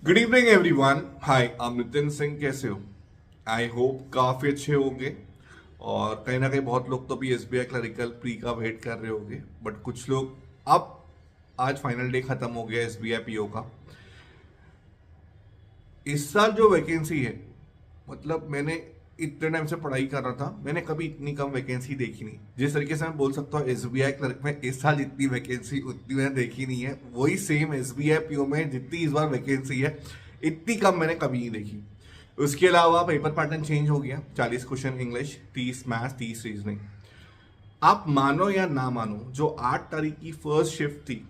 Good evening everyone. हाय, आप नितिन सिंह कैसे हो? आई होप काफ़ी अच्छे होंगे। और कहीं ना कहीं बहुत लोग तो अभी एसबीआई क्लरिकल प्री का वेट कर रहे होंगे, बट कुछ लोग अब आज फाइनल डे खत्म हो गया एसबीआई पीओ का। इस साल जो वैकेंसी है, मतलब मैंने इतने टाइम से पढ़ाई कर रहा था, मैंने कभी इतनी कम वैकेंसी देखी नहीं। जिस तरीके से मैं बोल सकता हूँ एसबीआई क्लर्क में इस साल जितनी वैकेंसी उतनी मैंने देखी नहीं है, वही सेम एसबीआई पीओ में जितनी इस बार वैकेंसी है इतनी कम मैंने कभी नहीं देखी। उसके अलावा पेपर पैटर्न चेंज हो गया, 40 क्वेश्चन इंग्लिश, 30 मैथ्स, 30 रीजनिंग। आप मानो या ना मानो, जो 8 तारीख की फर्स्ट शिफ्ट थी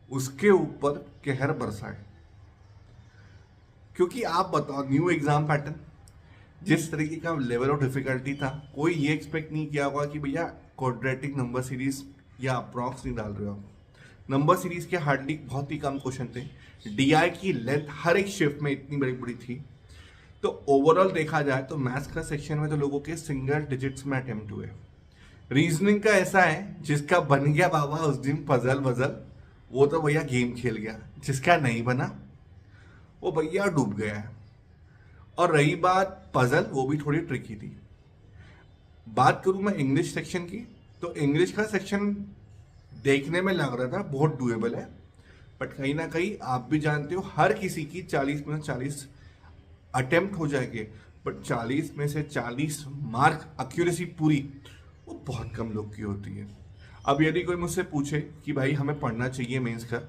उसके ऊपर कहर बरसा है। क्योंकि आप बताओ, न्यू एग्जाम पैटर्न, जिस तरीके का लेवल ऑफ डिफिकल्टी था, कोई ये एक्सपेक्ट नहीं किया होगा कि भैया क्वाड्रेटिक नंबर सीरीज या अप्रॉक्स नहीं डाल रहे हो आप। नंबर सीरीज के हार्डली बहुत ही कम क्वेश्चन थे। डीआई की लेंथ हर एक शिफ्ट में इतनी बड़ी बड़ी थी। तो ओवरऑल देखा जाए तो मैथ्स का सेक्शन में तो लोगों के सिंगल डिजिट्स में अटेम्प्ट हुए। रीजनिंग का ऐसा है, जिसका बन गया बाबा उस दिन पजल वजल, वो तो भैया गेम खेल गया। जिसका नहीं बना वो भैया डूब गया है। और रही बात पजल, वो भी थोड़ी ट्रिकी थी। बात करूं मैं इंग्लिश सेक्शन की, तो इंग्लिश का सेक्शन देखने में लग रहा था बहुत डुएबल है, बट कहीं ना कहीं आप भी जानते हो हर किसी की 40 में 40 अटेम्प्ट हो जाएंगे, बट 40 में से 40 मार्क एक्यूरेसी पूरी, वो बहुत कम लोग की होती है। अब यदि कोई मुझसे पूछे कि भाई हमें पढ़ना चाहिए मेंस का,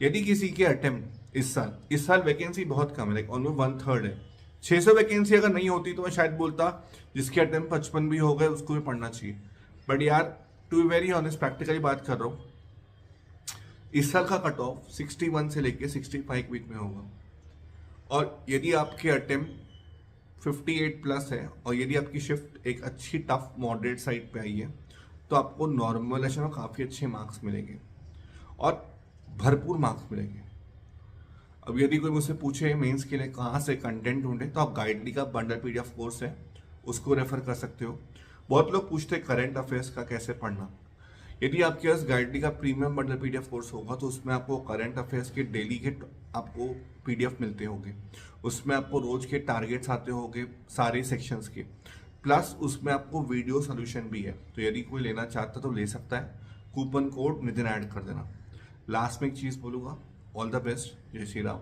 यदि किसी के अटेम्प्ट इस साल वैकेंसी बहुत कम है, लाइक ऑलमोस्ट 1/3 है। 600 वैकेंसी अगर नहीं होती तो मैं शायद बोलता जिसके अटेम्प्ट 55 भी हो गए उसको भी पढ़ना चाहिए। बट यार, to be very honest, practically बात कर रहा हूँ, इस साल का कट ऑफ 61 से लेके 65 वीक में होगा। और यदि आपके अटेम्प्ट 58 प्लस है और यदि आपकी शिफ्ट एक अच्छी टफ मॉडरेट साइड पे आई है, तो आपको नॉर्मलाइजेशन में काफ़ी अच्छे मार्क्स मिलेंगे और भरपूर मार्क्स मिलेंगे। अब यदि कोई मुझसे पूछे मेंस के लिए कहाँ से कंटेंट ढूंढे, तो आप गाइडली का बंडल पीडीएफ कोर्स है, उसको रेफर कर सकते हो। बहुत लोग पूछते हैं करंट अफेयर्स का कैसे पढ़ना। यदि आपके पास गाइडली का प्रीमियम बंडल पीडीएफ कोर्स होगा तो उसमें आपको करंट अफेयर्स के डेली के आपको पीडीएफ मिलते होंगे। उसमें आपको रोज के टारगेट्स आते होंगे सारे सेक्शंस के, प्लस उसमें आपको वीडियो सोल्यूशन भी है। तो यदि कोई लेना चाहता तो ले सकता है, कूपन कोड नितिन ऐड कर देना। लास्ट में एक चीज़ बोलूँगा, ऑल द बेस्ट, जय श्री राम।